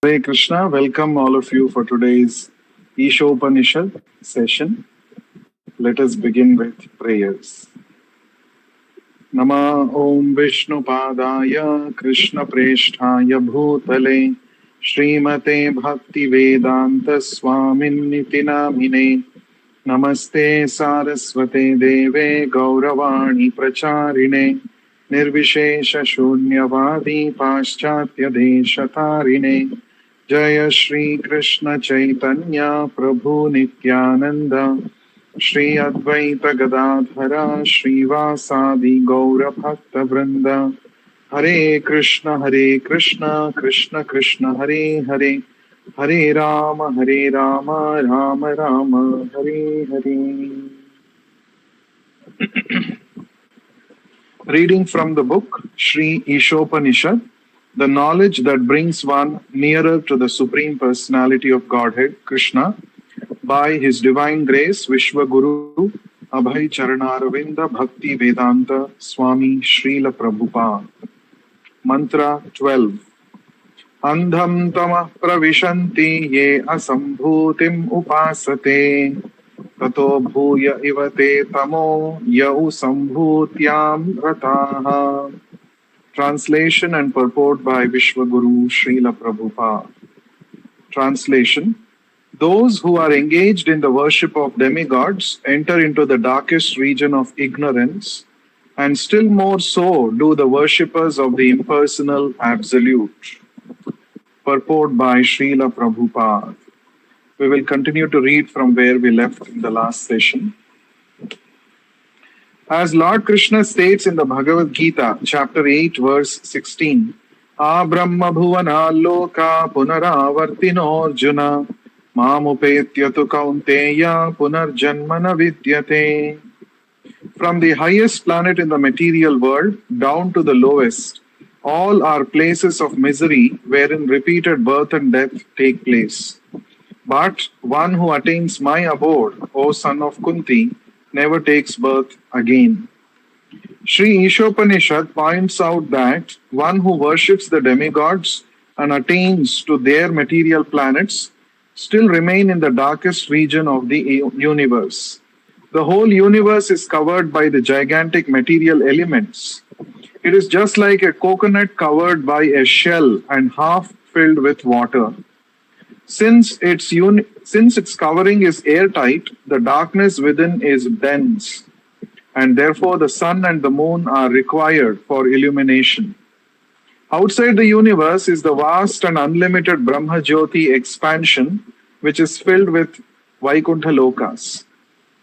Hare Krishna, welcome all of you for today's Ishopanishad session. Let us begin with prayers. Nama Om Vishnu Padaya Krishna Presthaya Bhutale Srimate Bhakti Vedanta Swamin Niti Namine Namaste Saraswate Deve Gauravani Pracharine Nirvishesha Shunyavadi Paschatya Deshatarine Jaya Shri Krishna Chaitanya Prabhu Nityananda Shri Advaita Gadadhara Srivasadi Gaura Bhakta Vrinda Hare Krishna Krishna Krishna Hare Hare Hare Rama Rama Rama Hare Hare. Reading from the book Sri Ishopanishad, the knowledge that brings one nearer to the Supreme Personality of Godhead, Krishna, by His Divine Grace, Vishwaguru, Abhay Charanaravindha Bhakti Vedanta Swami Srila Prabhupada. Mantra 12. Andham tamah pravishanti ye asambhutim upasate tato bhuya ivate tamo yau sambhutyam rataha. Translation and purport by Vishwaguru Srila Prabhupada. Translation. Those who are engaged in the worship of demigods enter into the darkest region of ignorance, and still more so do the worshippers of the impersonal Absolute. Purport by Srila Prabhupada. We will continue to read from where we left in the last session. As Lord Krishna states in the Bhagavad Gita, chapter 8, verse 16, Abrahma bhuvana loka punaravartino arjuna mamupetya tu kaunteya punarjanmana vidyate. From the highest planet in the material world down to the lowest, all are places of misery wherein repeated birth and death take place. But one who attains my abode, O son of Kunti, never takes birth again. Sri Ishopanishad points out that one who worships the demigods and attains to their material planets still remain in the darkest region of the universe. The whole universe is covered by the gigantic material elements. It is just like a coconut covered by a shell and half filled with water. Since its covering is airtight, the darkness within is dense, and therefore the sun and the moon are required for illumination. Outside the universe is the vast and unlimited Brahma Jyoti expansion, which is filled with Vaikuntha Lokas.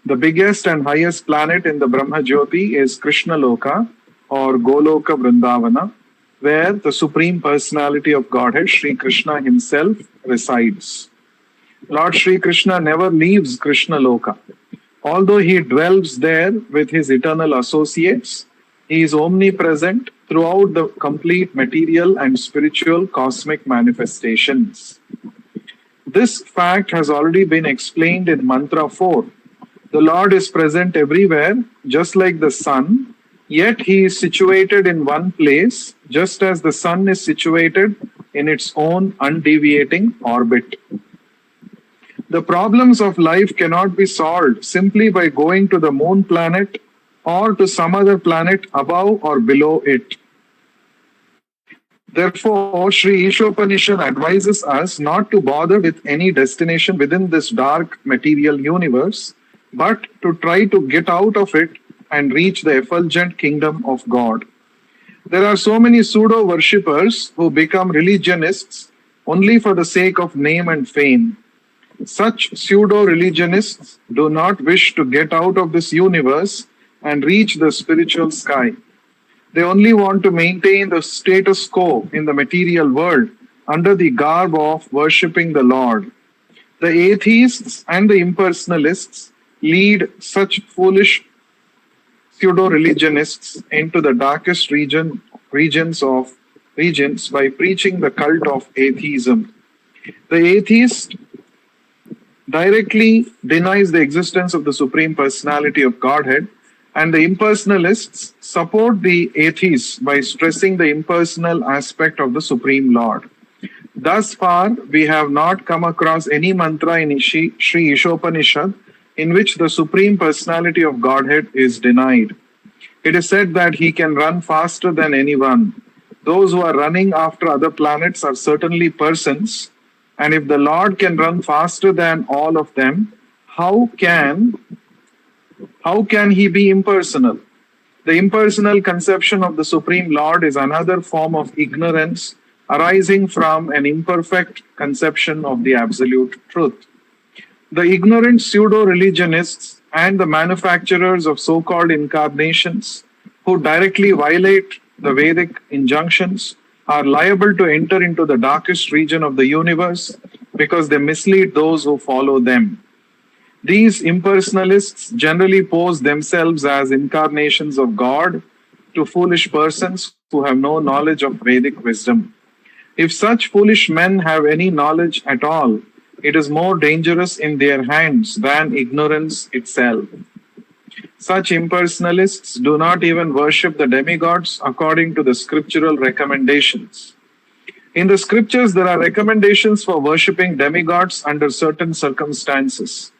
The biggest and highest planet in the Brahma Jyoti is Krishna Loka, or Goloka Vrindavana, where the Supreme Personality of Godhead, Sri Krishna himself, resides. Lord Sri Krishna never leaves Krishna Loka. Although he dwells there with his eternal associates, he is omnipresent throughout the complete material and spiritual cosmic manifestations. This fact has already been explained in Mantra 4. The Lord is present everywhere, just like the sun, yet he is situated in one place, just as the sun is situated in its own undeviating orbit. The problems of life cannot be solved simply by going to the moon planet or to some other planet above or below it. Therefore, Sri Ishopanishad advises us not to bother with any destination within this dark material universe, but to try to get out of it and reach the effulgent kingdom of God. There are so many pseudo-worshippers who become religionists only for the sake of name and fame. Such pseudo-religionists do not wish to get out of this universe and reach the spiritual sky. They only want to maintain the status quo in the material world under the garb of worshipping the Lord. The atheists and the impersonalists lead such foolish pseudo-religionists into the darkest regions by preaching the cult of atheism. The atheist directly denies the existence of the Supreme Personality of Godhead, and the impersonalists support the atheists by stressing the impersonal aspect of the Supreme Lord. Thus far, we have not come across any mantra in Sri Ishopanishad in which the Supreme Personality of Godhead is denied. It is said that he can run faster than anyone. Those who are running after other planets are certainly persons, and if the Lord can run faster than all of them, how can how can he be impersonal? The impersonal conception of the Supreme Lord is another form of ignorance arising from an imperfect conception of the absolute truth. The ignorant pseudo religionists and the manufacturers of so called incarnations who directly violate the Vedic injunctions are liable to enter into the darkest region of the universe because they mislead those who follow them. These impersonalists generally pose themselves as incarnations of God to foolish persons who have no knowledge of Vedic wisdom. If such foolish men have any knowledge at all, it is more dangerous in their hands than ignorance itself. Such impersonalists do not even worship the demigods according to the scriptural recommendations. In the scriptures, there are recommendations for worshipping demigods under certain circumstances.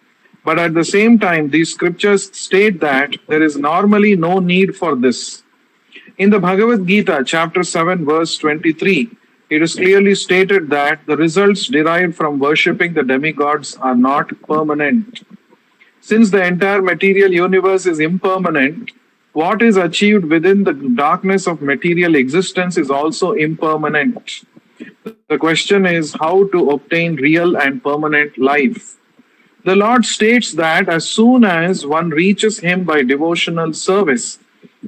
But at the same time, these scriptures state that there is normally no need for this. In the Bhagavad Gita, chapter 7, verse 23, it is clearly stated that the results derived from worshipping the demigods are not permanent. Since the entire material universe is impermanent, what is achieved within the darkness of material existence is also impermanent. The question is how to obtain real and permanent life. The Lord states that as soon as one reaches Him by devotional service,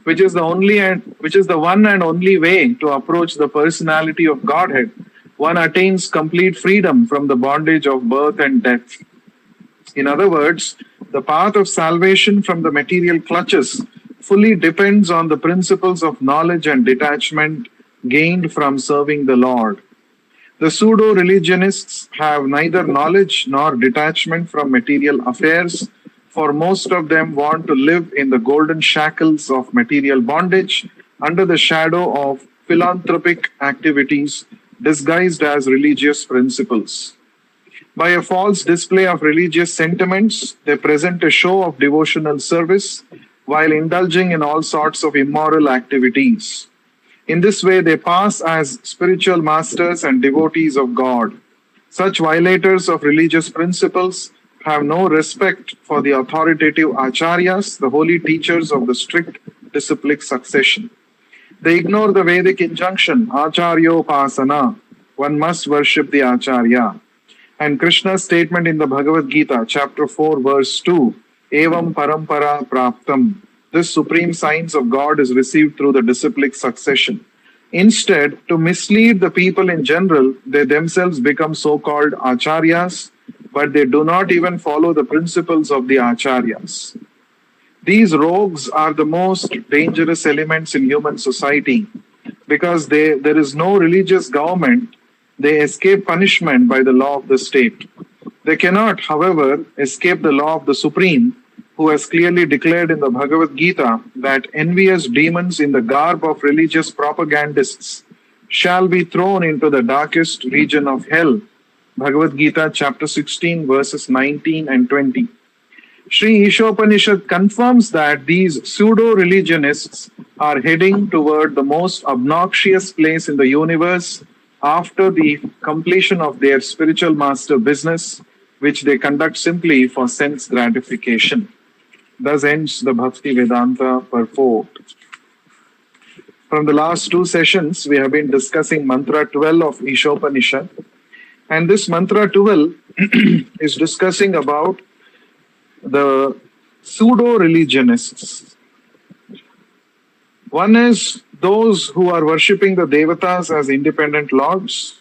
which is the one and only way to approach the personality of Godhead, one attains complete freedom from the bondage of birth and death. In other words, the path of salvation from the material clutches fully depends on the principles of knowledge and detachment gained from serving the Lord. The pseudo-religionists have neither knowledge nor detachment from material affairs, for most of them want to live in the golden shackles of material bondage under the shadow of philanthropic activities disguised as religious principles. By a false display of religious sentiments, they present a show of devotional service while indulging in all sorts of immoral activities. In this way, they pass as spiritual masters and devotees of God. Such violators of religious principles have no respect for the authoritative acharyas, the holy teachers of the strict disciplic succession. They ignore the Vedic injunction, acharyopasana, one must worship the acharya. And Krishna's statement in the Bhagavad Gita, chapter 4, verse 2, evam parampara praptam, this supreme science of God is received through the disciplic succession. Instead, to mislead the people in general, they themselves become so-called acharyas, but they do not even follow the principles of the acharyas. These rogues are the most dangerous elements in human society because there is no religious government. They escape punishment by the law of the state. They cannot, however, escape the law of the Supreme, who has clearly declared in the Bhagavad Gita that envious demons in the garb of religious propagandists shall be thrown into the darkest region of hell. Bhagavad Gita, chapter 16, verses 19 and 20. Sri Ishopanishad confirms that these pseudo-religionists are heading toward the most obnoxious place in the universe after the completion of their spiritual master business, which they conduct simply for sense gratification. Thus ends the Bhakti Vedanta purport. From the last two sessions, we have been discussing Mantra 12 of Ishopanishad. And this Mantra 12 is discussing about the pseudo-religionists. One is those who are worshipping the Devatas as independent lords.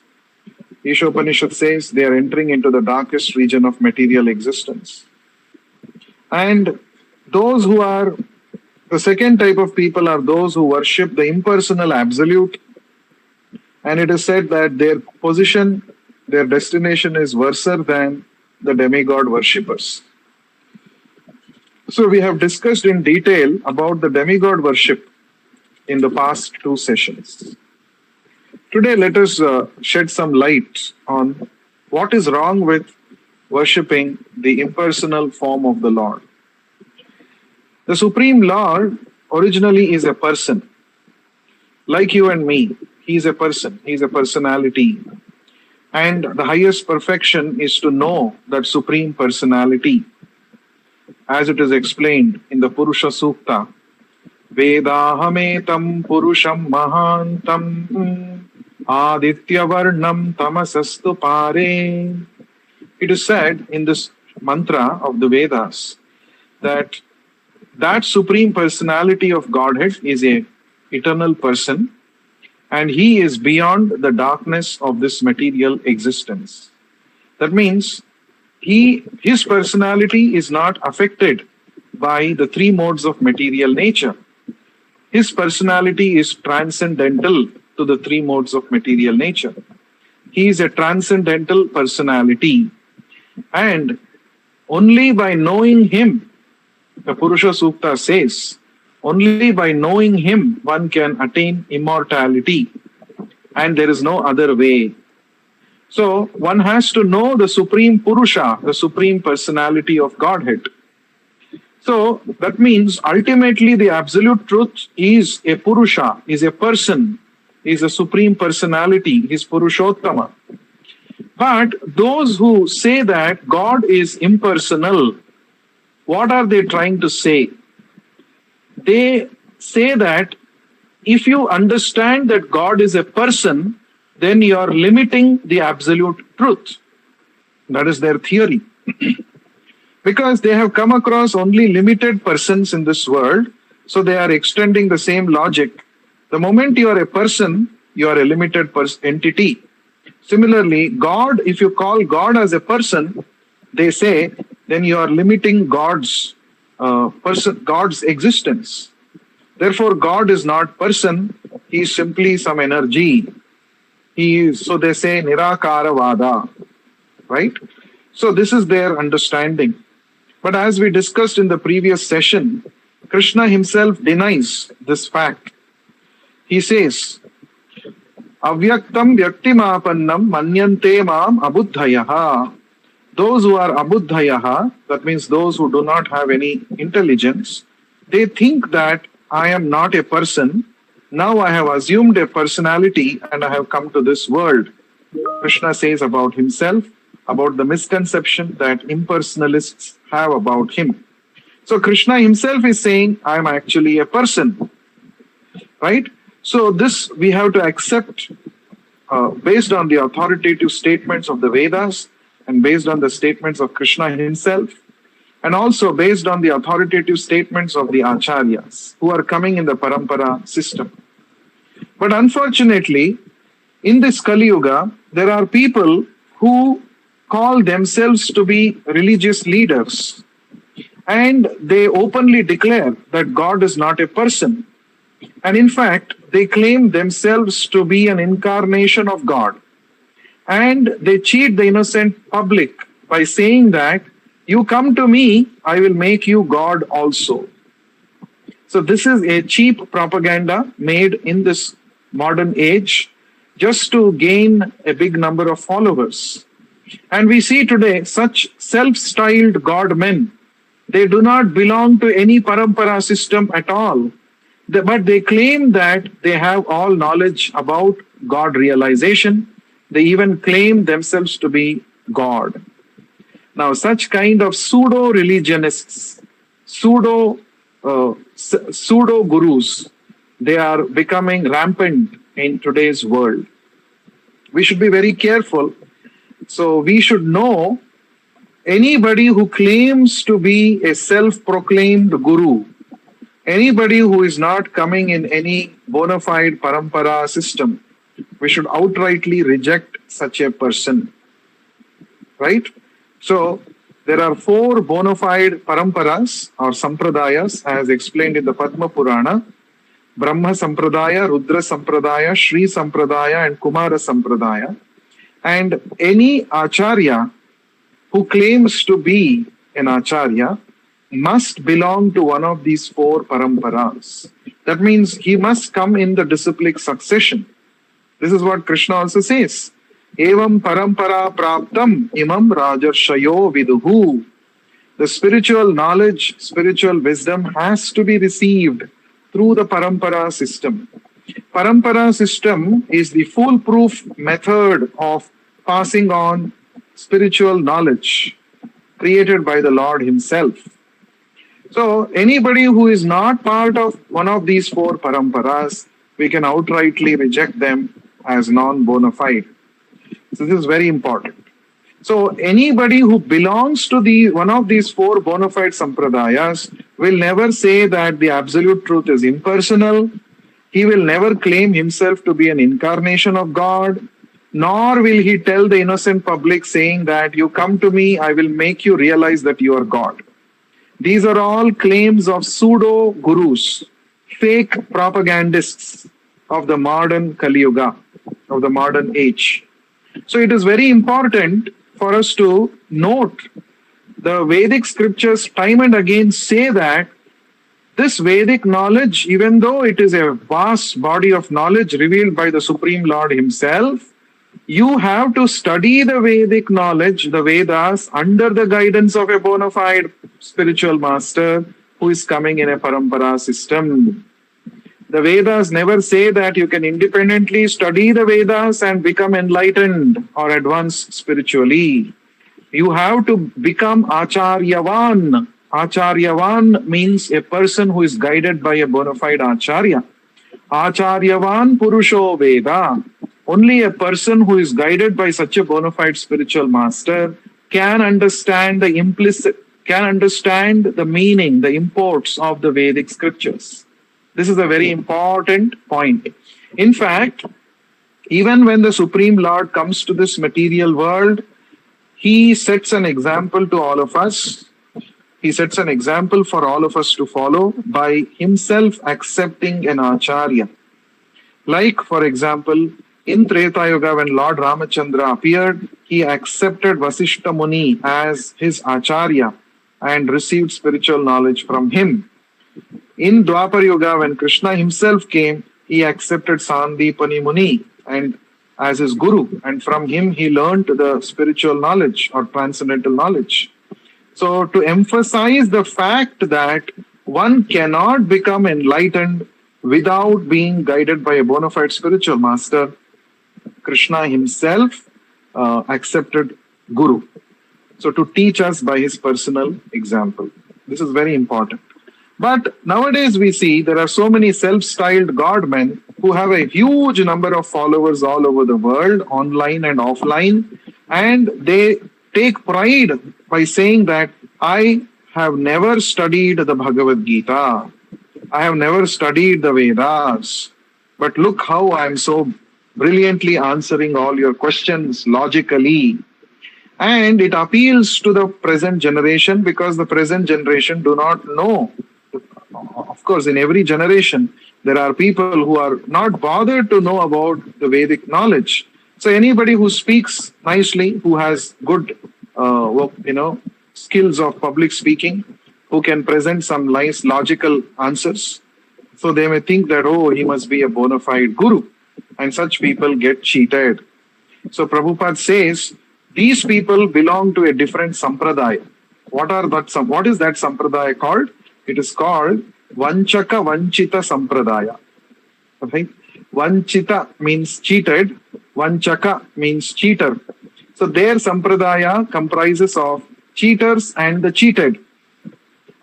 Ishopanishad says they are entering into the darkest region of material existence. And those who are, the second type of people are those who worship the impersonal absolute. And it is said that their position, their destination is worse than the demigod worshippers. So we have discussed in detail about the demigod worship in the past two sessions. Today, let us shed some light on what is wrong with worshipping the impersonal form of the Lord. The Supreme Lord originally is a person, like you and me. He is a person, he is a personality. And the highest perfection is to know that Supreme Personality, as it is explained in the Purusha Sukta. Vedahametam Purusham Mahantam Aditya Varnam Tamasastu Pare. It is said in this mantra of the Vedas that Supreme Personality of Godhead is a eternal person, and he is beyond the darkness of this material existence. That means his personality is not affected by the three modes of material nature. His personality is transcendental to the three modes of material nature. He is a transcendental personality, and only by knowing him, the Purusha Sukta says, only by knowing him one can attain immortality, and there is no other way. So one has to know the Supreme Purusha, the Supreme Personality of Godhead. So that means ultimately the absolute truth is a Purusha, is a person, is a Supreme Personality, is Purushottama. But those who say that God is impersonal, what are they trying to say? They say that if you understand that God is a person, then you are limiting the absolute truth. That is their theory. Because they have come across only limited persons in this world, so they are extending the same logic. The moment you are a person, you are a limited entity. Similarly, God, if you call God as a person, they say, then you are limiting God's existence. Therefore, God is not person, he is simply some energy. So they say Nirakaravada, right? So this is their understanding. But as we discussed in the previous session, Krishna himself denies this fact. He says, Avyaktam Vyaktimapannam Manyante Mam Abuddhayaha. Those who are Abuddhayaha, that means those who do not have any intelligence, they think that I am not a person. Now I have assumed a personality and I have come to this world. Krishna says about himself, about the misconception that impersonalists have about him. So Krishna himself is saying, I am actually a person. Right? So this we have to accept based on the authoritative statements of the Vedas and based on the statements of Krishna himself, and also based on the authoritative statements of the Acharyas who are coming in the Parampara system. But unfortunately, in this Kali Yuga, there are people who call themselves to be religious leaders, and they openly declare that God is not a person. And in fact, they claim themselves to be an incarnation of God. And they cheat the innocent public by saying that, you come to me, I will make you God also. So this is a cheap propaganda made in this modern age just to gain a big number of followers. And we see today such self-styled God men. They do not belong to any parampara system at all. But they claim that they have all knowledge about God realization. They even claim themselves to be God. Now, such kind of pseudo-religionists, pseudo-gurus, they are becoming rampant in today's world. We should be very careful. So we should know anybody who claims to be a self-proclaimed guru, anybody who is not coming in any bona fide parampara system, we should outrightly reject such a person. Right? So there are 4 bona fide paramparas or sampradayas as explained in the Padma Purana: Brahma Sampradaya, Rudra Sampradaya, Shri Sampradaya and Kumara Sampradaya. And any Acharya who claims to be an Acharya must belong to one of these 4 paramparas. That means he must come in the disciplic succession. This is what Krishna also says. Evam parampara praptam imam rajarshayo viduhu. The spiritual knowledge, spiritual wisdom has to be received through the parampara system. Parampara system is the foolproof method of passing on spiritual knowledge created by the Lord Himself. So anybody who is not part of one of these four paramparas, we can outrightly reject them as non-bona fide. So this is very important. So anybody who belongs to one of these four bona fide sampradayas will never say that the absolute truth is impersonal. He will never claim himself to be an incarnation of God, nor will he tell the innocent public saying that you come to me, I will make you realize that you are God. These are all claims of pseudo gurus, fake propagandists of the modern Kali Yuga, of the modern age. So it is very important for us to note the Vedic scriptures time and again say that this Vedic knowledge, even though it is a vast body of knowledge revealed by the Supreme Lord Himself, you have to study the Vedic knowledge, the Vedas, under the guidance of a bona fide spiritual master who is coming in a parampara system. The Vedas never say that you can independently study the Vedas and become enlightened or advanced spiritually. You have to become Acharyavan. Acharyavan means a person who is guided by a bona fide Acharya. Acharyavan Purusho Veda. Only a person who is guided by such a bona fide spiritual master can understand the meaning, the imports of the Vedic scriptures. This is a very important point. In fact, even when the Supreme Lord comes to this material world, He sets an example to all of us. He sets an example for all of us to follow by Himself accepting an Acharya. Like, for example, in Treta Yuga, when Lord Ramachandra appeared, he accepted Vasishta Muni as his Acharya and received spiritual knowledge from him. In Dwapar Yuga, when Krishna himself came, he accepted Sandipani Muni and as his guru, and from him he learned the spiritual knowledge or transcendental knowledge. So to emphasize the fact that one cannot become enlightened without being guided by a bona fide spiritual master, Krishna himself accepted guru. So to teach us by his personal example. This is very important. But nowadays we see there are so many self-styled godmen who have a huge number of followers all over the world, online and offline, and they take pride by saying that I have never studied the Bhagavad Gita, I have never studied the Vedas, but look how I am so brilliantly answering all your questions logically. And it appeals to the present generation because the present generation do not know. Of course, in every generation, there are people who are not bothered to know about the Vedic knowledge. So anybody who speaks nicely, who has good, skills of public speaking, who can present some nice logical answers, so they may think that, oh, he must be a bona fide guru. And such people get cheated. So Prabhupada says, these people belong to a different sampradaya. What is that sampradaya called? It is called Vanchaka Vanchita Sampradaya. Okay? Vanchita means cheated. Vanchaka means cheater. So their sampradaya comprises of cheaters and the cheated.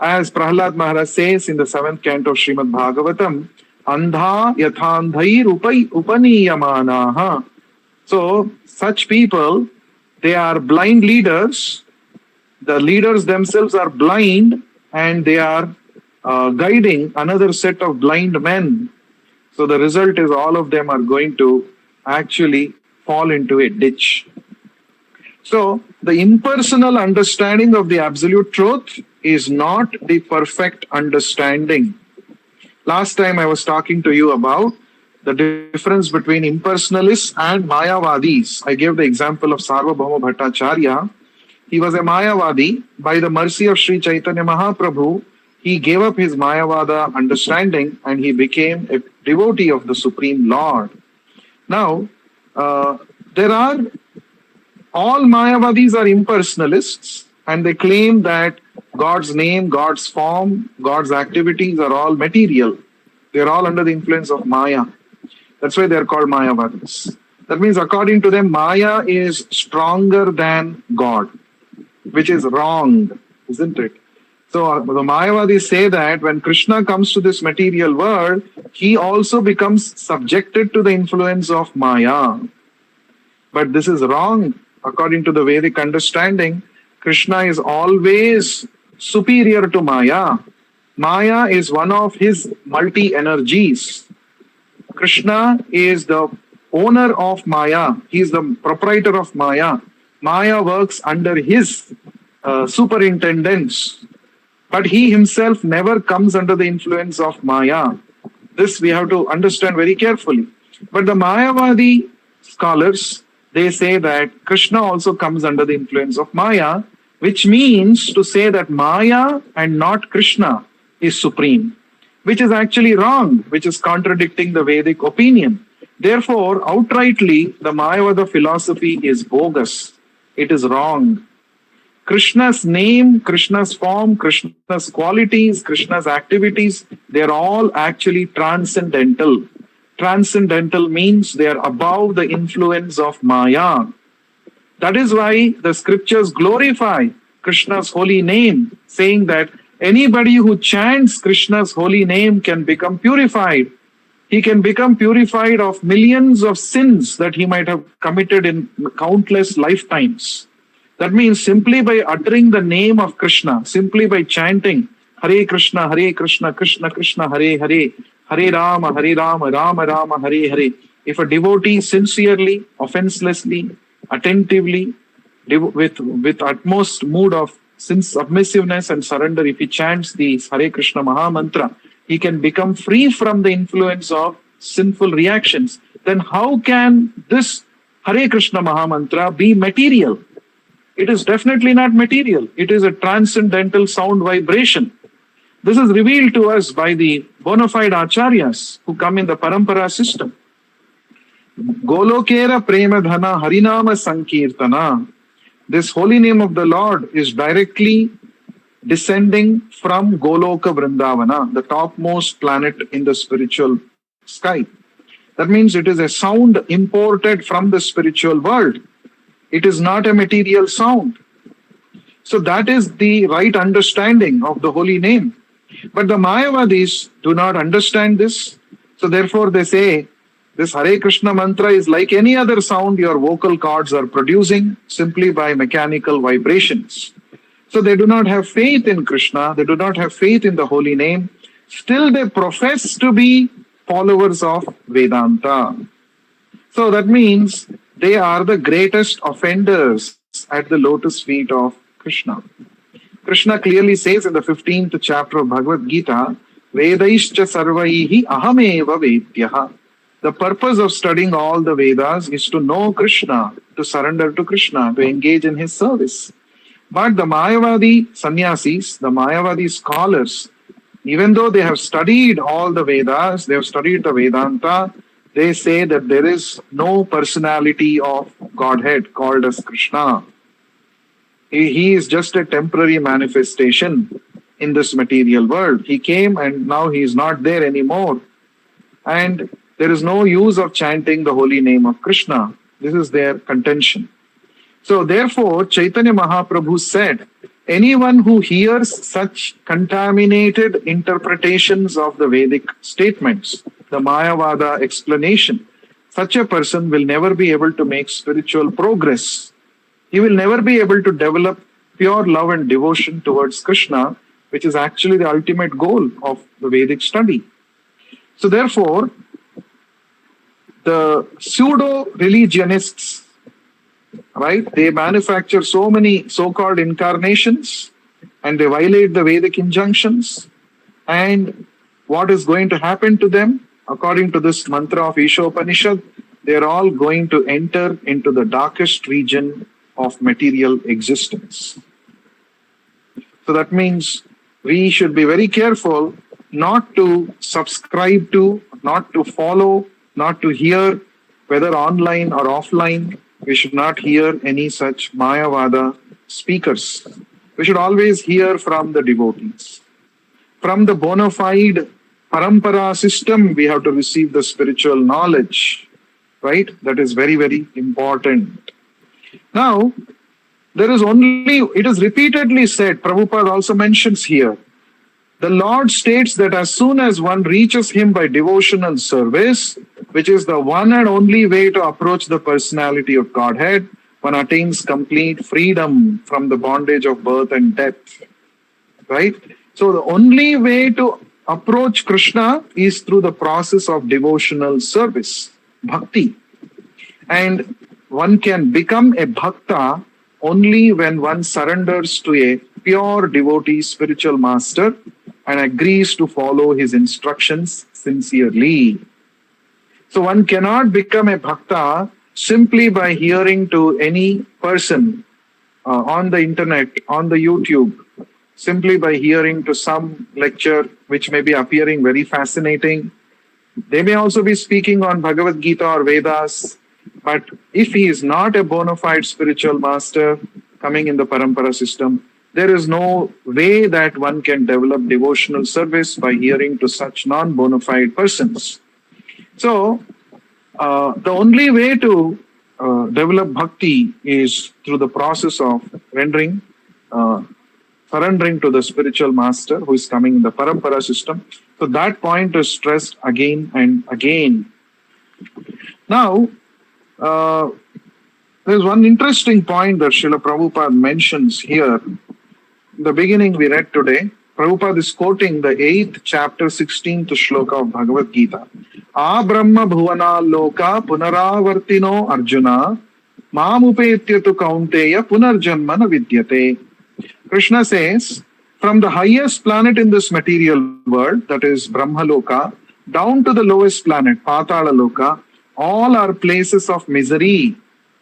As Prahlad Maharaj says in the 7th canto of Srimad Bhagavatam, Andha yathandhair upaniyamanaha. So such people, they are blind leaders. The leaders themselves are blind and they are guiding another set of blind men. So the result is all of them are going to actually fall into a ditch. So the impersonal understanding of the absolute truth is not the perfect understanding. Last time I was talking to you about the difference between impersonalists and Mayavadis. I gave the example of Sarvabhauma Bhattacharya. He was a Mayavadi. By the mercy of Sri Chaitanya Mahaprabhu, he gave up his Mayavada understanding and he became a devotee of the Supreme Lord. Now, there are all Mayavadis are impersonalists, and they claim that God's name, God's form, God's activities are all material. They're all under the influence of Maya. That's why they're called Mayavadis. That means, according to them, Maya is stronger than God, which is wrong, isn't it? So the Mayavadis say that when Krishna comes to this material world, he also becomes subjected to the influence of Maya. But this is wrong. According to the Vedic understanding, Krishna is always superior to Maya. Maya is one of his multi-energies. Krishna is the owner of Maya. He is the proprietor of Maya. Maya works under his superintendence. But he himself never comes under the influence of Maya. This we have to understand very carefully. But the Mayavadi scholars, they say that Krishna also comes under the influence of Maya, which means to say that Maya and not Krishna is supreme, which is actually wrong, which is contradicting the Vedic opinion. Therefore, outrightly, the Mayavada philosophy is bogus. It is wrong. Krishna's name, Krishna's form, Krishna's qualities, Krishna's activities, they're all actually transcendental. Transcendental means they are above the influence of Maya. That is why the scriptures glorify Krishna's holy name, saying that anybody who chants Krishna's holy name can become purified. He can become purified of millions of sins that he might have committed in countless lifetimes. That means simply by uttering the name of Krishna, simply by chanting Hare Krishna, Krishna Krishna, Hare Hare, Hare Rama, Rama Rama, Hare Hare. If a devotee sincerely, offenselessly, attentively, with utmost mood of submissiveness and surrender, if he chants the Hare Krishna Maha Mantra, he can become free from the influence of sinful reactions. Then how can this Hare Krishna Maha Mantra be material? It is definitely not material. It is a transcendental sound vibration. This is revealed to us by the bona fide acharyas who come in the parampara system. Golokera premadhana harinama sankirtana. This holy name of the Lord is directly descending from Goloka Vrindavana, the topmost planet in the spiritual sky. That means it is a sound imported from the spiritual world. It is not a material sound. So that is the right understanding of the holy name. But the Mayavadis do not understand this. So therefore they say, this Hare Krishna mantra is like any other sound your vocal cords are producing simply by mechanical vibrations. So they do not have faith in Krishna. They do not have faith in the holy name. Still they profess to be followers of Vedanta. So that means they are the greatest offenders at the lotus feet of Krishna. Krishna clearly says in the 15th chapter of Bhagavad Gita, Vedaischa sarvaihi ahameva vedyaha. The purpose of studying all the Vedas is to know Krishna, to surrender to Krishna, to engage in his service. But the Mayavadi sannyasis, the Mayavadi scholars, even though they have studied all the Vedas, they have studied the Vedanta, they say that there is no personality of Godhead called as Krishna. He is just a temporary manifestation in this material world. He came and now he is not there anymore. And there is no use of chanting the holy name of Krishna. This is their contention. So therefore, Chaitanya Mahaprabhu said, anyone who hears such contaminated interpretations of the Vedic statements, the Mayavada explanation, such a person will never be able to make spiritual progress. He will never be able to develop pure love and devotion towards Krishna, which is actually the ultimate goal of the Vedic study. So therefore, the pseudo-religionists, right, they manufacture so many so-called incarnations and they violate the Vedic injunctions. And what is going to happen to them? According to this mantra of isopanishad, they're all going to enter into the darkest region of material existence. So that means we should be very careful not to subscribe to, not to follow, not to hear whether online or offline, we should not hear any such Mayavada speakers. We should always hear from the devotees. From the bona fide parampara system, we have to receive the spiritual knowledge, right? That is very, very important. Now, it is repeatedly said, Prabhupada also mentions here, the Lord states that as soon as one reaches Him by devotional service, which is the one and only way to approach the personality of Godhead, one attains complete freedom from the bondage of birth and death. Right? So the only way to approach Krishna is through the process of devotional service, bhakti. And one can become a bhakta only when one surrenders to a pure devotee spiritual master and agrees to follow his instructions sincerely. So one cannot become a bhakta simply by hearing to any person on the internet, on the YouTube, simply by hearing to some lecture which may be appearing very fascinating. They may also be speaking on Bhagavad Gita or Vedas, but if he is not a bona fide spiritual master coming in the parampara system, there is no way that one can develop devotional service by hearing to such non-bona fide persons. So, the only way to develop bhakti is through the process of surrendering to the spiritual master who is coming in the parampara system. So that point is stressed again and again. Now, there's one interesting point that Srila Prabhupada mentions here. In the beginning we read today, Prabhupada is quoting the 8th chapter, 16th shloka of Bhagavad Gita. Brahma bhuvana loka punaravartino arjuna mamupetyatu kaunteya punarjanmana vidyate. Krishna says, from the highest planet in this material world, that is Brahma Loka, down to the lowest planet, Patala Loka, all are places of misery,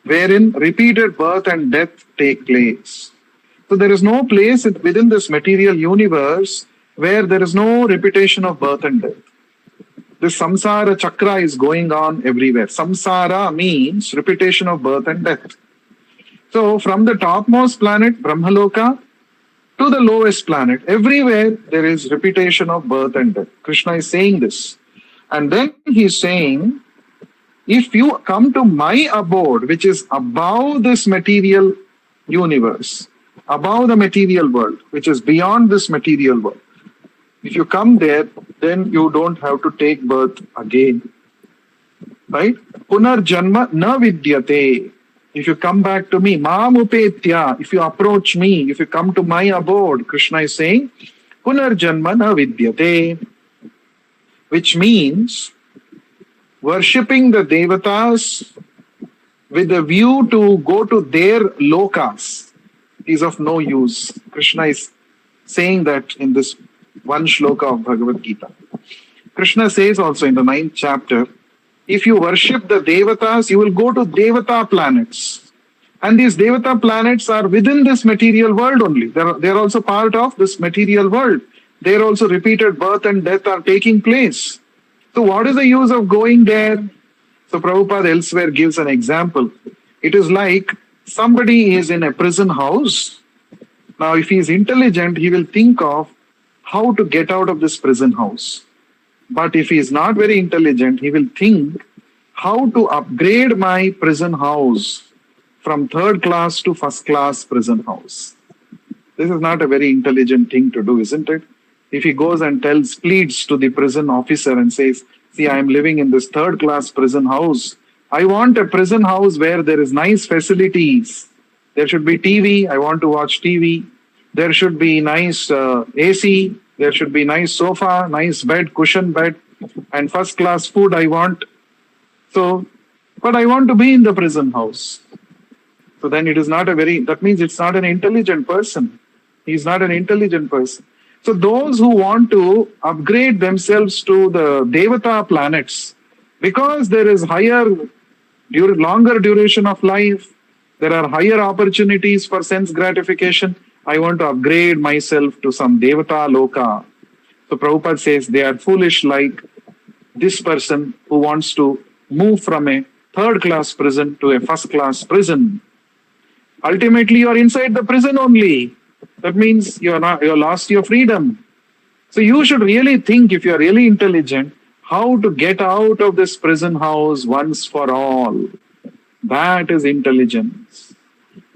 wherein repeated birth and death take place. So there is no place within this material universe where there is no repetition of birth and death. This samsara chakra is going on everywhere. Samsara means repetition of birth and death. So from the topmost planet, Brahmaloka, to the lowest planet, everywhere there is repetition of birth and death. Krishna is saying this. And then he is saying, if you come to my abode, which is above this material universe, above the material world, which is beyond this material world, if you come there, then you don't have to take birth again. Right? Punarjanma na vidyate. If you come back to me, mamupetya, if you approach me, if you come to my abode, Krishna is saying, punarjanma na vidyate, which means worshipping the devatas with a view to go to their lokas is of no use. Krishna is saying that in this one shloka of Bhagavad Gita. Krishna says also in the 9th chapter, if you worship the devatas, you will go to devata planets. And these devata planets are within this material world only. They're also part of this material world. There also repeated birth and death are taking place. So what is the use of going there? So Prabhupada elsewhere gives an example. It is like somebody is in a prison house. Now if he is intelligent, he will think of how to get out of this prison house. But if he is not very intelligent, he will think how to upgrade my prison house from 3rd class to 1st class prison house. This is not a very intelligent thing to do, isn't it? If he goes and pleads to the prison officer and says, see, I am living in this 3rd class prison house. I want a prison house where there is nice facilities. There should be TV. I want to watch TV. There should be nice AC. There should be nice sofa, nice bed, cushion bed, and 1st class food I want. So, but I want to be in the prison house. So then that means it's not an intelligent person. He's not an intelligent person. So those who want to upgrade themselves to the Devata planets, because there is longer duration of life, there are higher opportunities for sense gratification, I want to upgrade myself to some Devata Loka. So Prabhupada says they are foolish like this person who wants to move from a third-class prison to a first-class prison. Ultimately, you are inside the prison only. That means you lost your freedom. So you should really think, if you are really intelligent, how to get out of this prison house once for all. That is intelligence.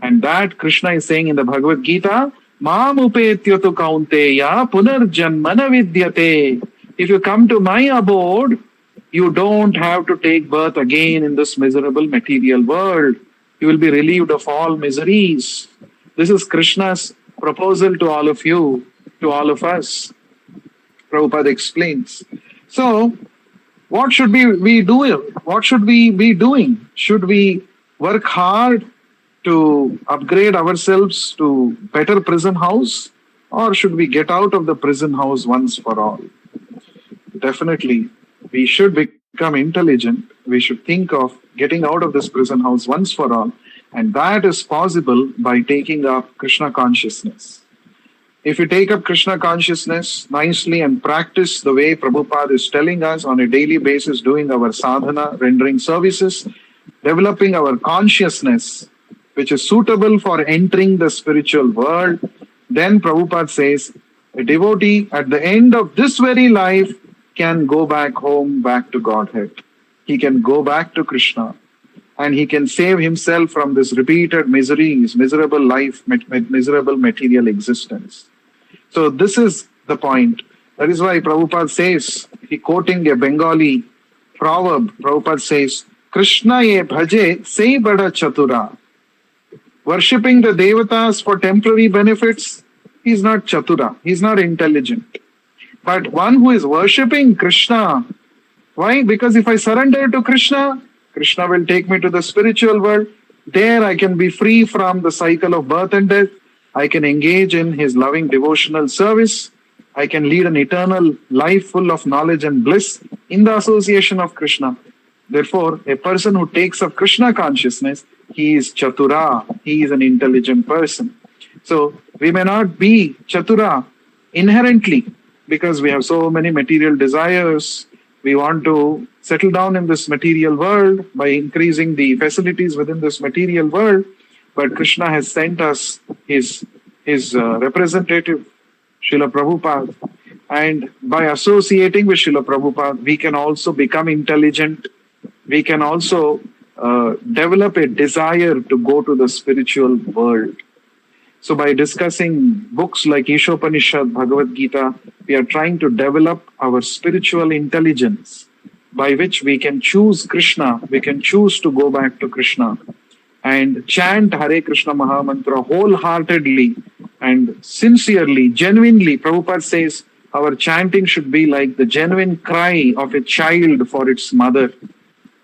And that Krishna is saying in the Bhagavad Gita, Mam upetyatu kaunteya punarjanmana vidyate. If you come to my abode, you don't have to take birth again in this miserable material world. You will be relieved of all miseries. This is Krishna's proposal to all of you, to all of us. Prabhupada explains. So, what should we do? What should we be doing? Should we work hard to upgrade ourselves to better prison house, or should we get out of the prison house once for all? Definitely, we should become intelligent. We should think of getting out of this prison house once for all. And that is possible by taking up Krishna consciousness. If we take up Krishna consciousness nicely and practice the way Prabhupada is telling us on a daily basis, doing our sadhana, rendering services, developing our consciousness, which is suitable for entering the spiritual world, then Prabhupada says, a devotee at the end of this very life can go back home, back to Godhead. He can go back to Krishna, and he can save himself from this repeated miseries, miserable life, miserable material existence. So this is the point. That is why Prabhupada says, he quoting a Bengali proverb, Prabhupada says, Krishna ye bhaje se bada chatura. Worshipping the devatas for temporary benefits, he is not chatura, he is not intelligent. But one who is worshipping Krishna, why? Because if I surrender to Krishna, Krishna will take me to the spiritual world. There I can be free from the cycle of birth and death. I can engage in his loving devotional service. I can lead an eternal life full of knowledge and bliss in the association of Krishna. Therefore, a person who takes up Krishna consciousness, he is chatura. He is an intelligent person. So we may not be chatura inherently because we have so many material desires. We want to settle down in this material world by increasing the facilities within this material world. But Krishna has sent us his representative, Srila Prabhupada. And by associating with Srila Prabhupada, we can also become intelligent. We can also develop a desire to go to the spiritual world. So by discussing books like Isopanishad, Bhagavad Gita, we are trying to develop our spiritual intelligence by which we can choose Krishna, we can choose to go back to Krishna and chant Hare Krishna Mahamantra wholeheartedly and sincerely, genuinely. Prabhupada says our chanting should be like the genuine cry of a child for its mother,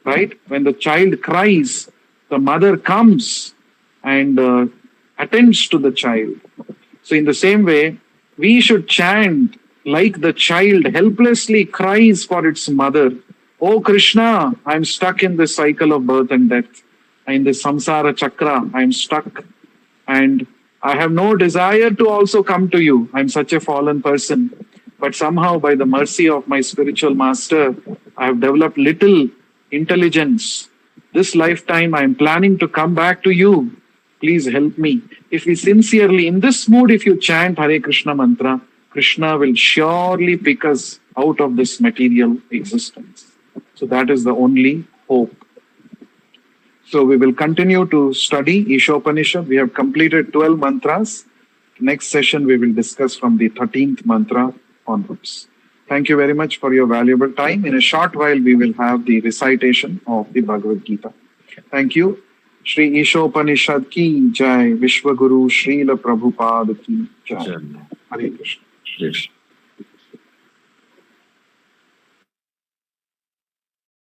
right? When the child cries, the mother comes and attends to the child. So in the same way, we should chant like the child helplessly cries for its mother. Oh Krishna, I'm stuck in this cycle of birth and death. In this samsara chakra, I'm stuck. And I have no desire to also come to you. I'm such a fallen person. But somehow by the mercy of my spiritual master, I have developed little intelligence. This lifetime, I'm planning to come back to you. Please help me. If we sincerely, in this mood, if you chant Hare Krishna mantra, Krishna will surely pick us out of this material existence. So that is the only hope. So we will continue to study Isopanishad. We have completed 12 mantras. Next session, we will discuss from the 13th mantra onwards. Thank you very much for your valuable time. In a short while, we will have the recitation of the Bhagavad Gita. Thank you. Shri Isopanishad ki jai, Vishwaguru Srila Prabhupada ki jai. Hare Krishna. Yes.